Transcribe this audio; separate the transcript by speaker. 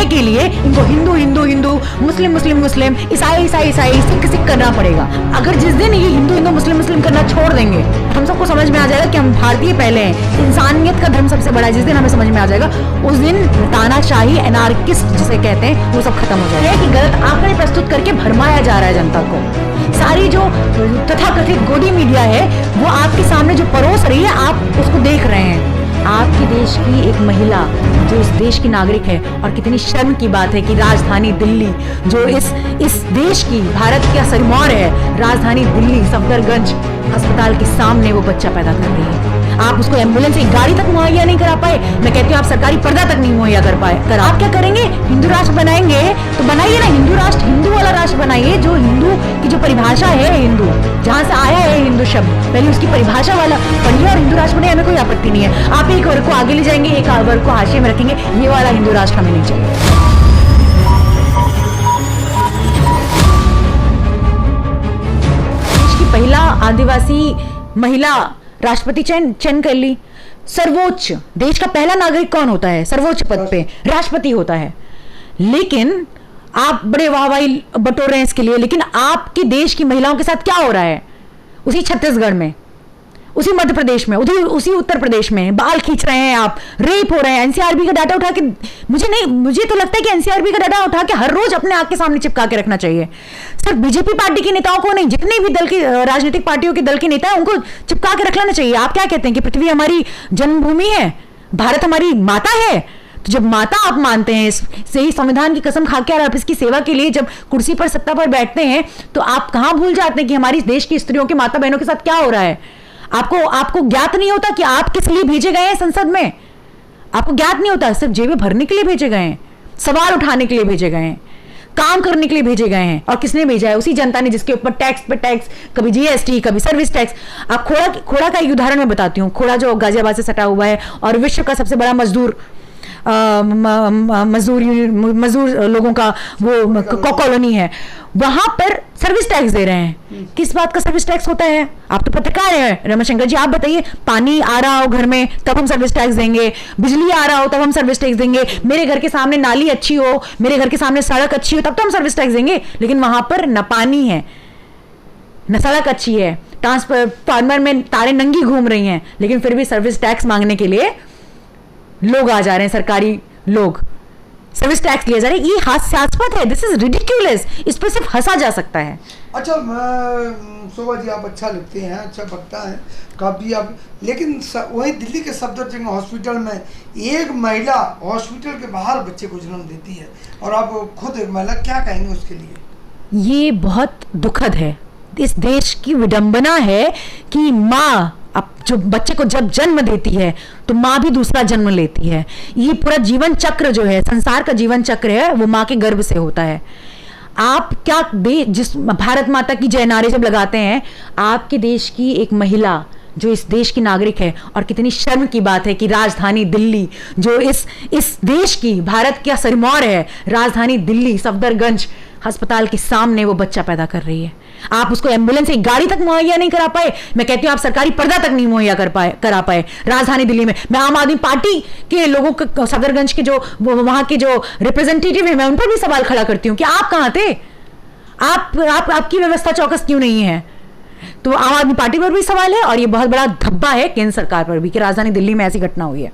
Speaker 1: के लिए इनको हिंदू हिंदू हिंदू, मुस्लिम मुस्लिम मुस्लिम, ईसाई ईसाई ईसाई, सिख सिख करना पड़ेगा। अगर जिस दिन ये हिंदू हिंदू मुस्लिम मुस्लिम करना छोड़ देंगे, हम सबको समझ में आ जाएगा कि हम भारतीय पहले हैं, इंसानियत का धर्म सबसे बड़ा है। जिस दिन हमें समझ में आ जाएगा, उस दिन तानाशाही, एनार्किस्ट जिसे कहते हैं, वो सब खत्म हो जाएगा। कि गलत आंकड़े प्रस्तुत करके भरमाया जा रहा है जनता को। सारी जो तथाकथित गोदी मीडिया है वो आपके सामने जो परोस रही है, आप उसको देख रहे हैं। आपके देश की एक महिला जो इस देश की नागरिक है, और कितनी शर्म की बात है कि राजधानी दिल्ली जो इस देश की, भारत का सिरमौर है, राजधानी दिल्ली सफदरगंज अस्पताल के सामने वो बच्चा पैदा कर रही है। आप उसको एम्बुलेंस की गाड़ी तक मुहैया नहीं करा पाए। मैं कहती हूँ आप सरकारी पर्दा तक नहीं मुहैया कर पाए। आप क्या करेंगे? हिंदू राष्ट्र बनाएंगे तो बनाइए ना हिंदू राष्ट्र, हिंदू वाला राष्ट्र बनाइए, जो हिंदू की जो परिभाषा है, हिंदू जहां से आया है हिंदू शब्द, पहले उसकी परिभाषा वाला पढ़िए और हिंदू राष्ट्र बनाइए। हमें कोई आपत्ति नहीं है। आप एक वर्ग को आगे ले जाएंगे, एक वर्ग को हाशिए में रखेंगे, ये वाला हिंदू राष्ट्र हमें नहीं चाहिए। देश की पहला आदिवासी महिला राष्ट्रपति चयन कर ली। सर्वोच्च, देश का पहला नागरिक कौन होता है सर्वोच्च पद पे? राष्ट्रपति होता है। लेकिन आप बड़े वाहवाही बटोर रहे हैं इसके लिए, लेकिन आपके देश की महिलाओं के साथ क्या हो रहा है? उसी छत्तीसगढ़ में, उसी मध्य प्रदेश में, उसी उत्तर प्रदेश में बाल खींच रहे हैं आप, रेप हो रहे हैं। एनसीआरबी का डाटा उठा के, मुझे तो लगता है कि एनसीआरबी का डाटा उठा के हर रोज अपने आंख के सामने चिपका के रखना चाहिए। सर, बीजेपी पार्टी के नेताओं को नहीं, जितने भी दल की राजनीतिक पार्टियों के दल के नेता हैं, उनको चिपका के रख लेना चाहिए। आप क्या कहते हैं कि पृथ्वी हमारी जन्मभूमि है, भारत हमारी माता है? तो जब माता आप मानते हैं, सही संविधान की कसम खा के और आप इसकी सेवा के लिए जब कुर्सी पर, सत्ता पर बैठते हैं, तो आप कहां भूल जाते हैं कि हमारी देश की स्त्रियों के, माता बहनों के साथ क्या हो रहा है? आपको ज्ञात नहीं होता कि आप किस लिए भेजे गए हैं संसद में? आपको ज्ञात नहीं होता? सिर्फ जेबें भरने के लिए भेजे गए हैं, सवाल उठाने के लिए भेजे गए हैं, काम करने के लिए भेजे गए हैं। और किसने भेजा है? उसी जनता ने, जिसके ऊपर टैक्स पे टैक्स, कभी जीएसटी, कभी सर्विस टैक्स। आप खोड़ा का एक उदाहरण मैं बताती हूँ। खोड़ा जो गाजियाबाद से सटा हुआ है और विश्व का सबसे बड़ा मजदूर लोगों का वो कॉलोनी है, वहां पर सर्विस टैक्स दे रहे हैं। किस बात का सर्विस टैक्स होता है? आप तो पत्रकार हैं रमाशंकर जी, आप बताइए। पानी आ रहा हो घर में तब हम सर्विस टैक्स देंगे, बिजली आ रहा हो तब हम सर्विस टैक्स देंगे, मेरे घर के सामने नाली अच्छी हो, मेरे घर के सामने सड़क अच्छी हो, तब तो हम सर्विस टैक्स देंगे। लेकिन वहां पर न पानी है, न सड़क अच्छी है, ट्रांसफार्मर में तारें नंगी घूम रही हैं, लेकिन फिर भी सर्विस टैक्स मांगने के लिए लोग आ जा रहे हैं, सरकारी लोग सर्विस टैक्स लिए जा रहे हैं। ये हास्यास्पद है। This is ridiculous. इस पर सिर्फ हंसा जा सकता है।
Speaker 2: अच्छा शोभा जी, आप अच्छा लिखते हैं, अच्छा वक्ता है काफ़ी आप, लेकिन वही दिल्ली के सफदरजंग हॉस्पिटल में एक महिला हॉस्पिटल के बाहर बच्चे को जन्म देती है, और आप खुद एक महिला, क्या कहेंगे उसके लिए?
Speaker 1: ये बहुत दुखद है। इस देश की विडंबना है कि माँ अब जो बच्चे को जब जन्म देती है तो माँ भी दूसरा जन्म लेती है। ये पूरा जीवन चक्र जो है, संसार का जीवन चक्र है, वो माँ के गर्भ से होता है। आप क्या जिस भारत माता की जय नारे जब लगाते हैं, आपके देश की एक महिला जो इस देश की नागरिक है, और कितनी शर्म की बात है कि राजधानी दिल्ली जो इस देश की, भारत का सिरमौर है, राजधानी दिल्ली सफदरगंज अस्पताल के सामने वो बच्चा पैदा कर रही है। आप उसको एम्बुलेंस की गाड़ी तक मुहैया नहीं करा पाए। मैं कहती हूँ आप सरकारी पर्दा तक नहीं मुहैया करा पाए राजधानी दिल्ली में। मैं आम आदमी पार्टी के लोगों को, सफदरगंज के जो वहां के जो रिप्रेजेंटेटिव है, मैं उन पर भी सवाल खड़ा करती हूँ कि आप कहाँ थे? आपकी व्यवस्था चौकस क्यों नहीं है? तो आम आदमी पार्टी पर भी सवाल है, और ये बहुत बड़ा धब्बा है केंद्र सरकार पर भी कि राजधानी दिल्ली में ऐसी घटना हुई है।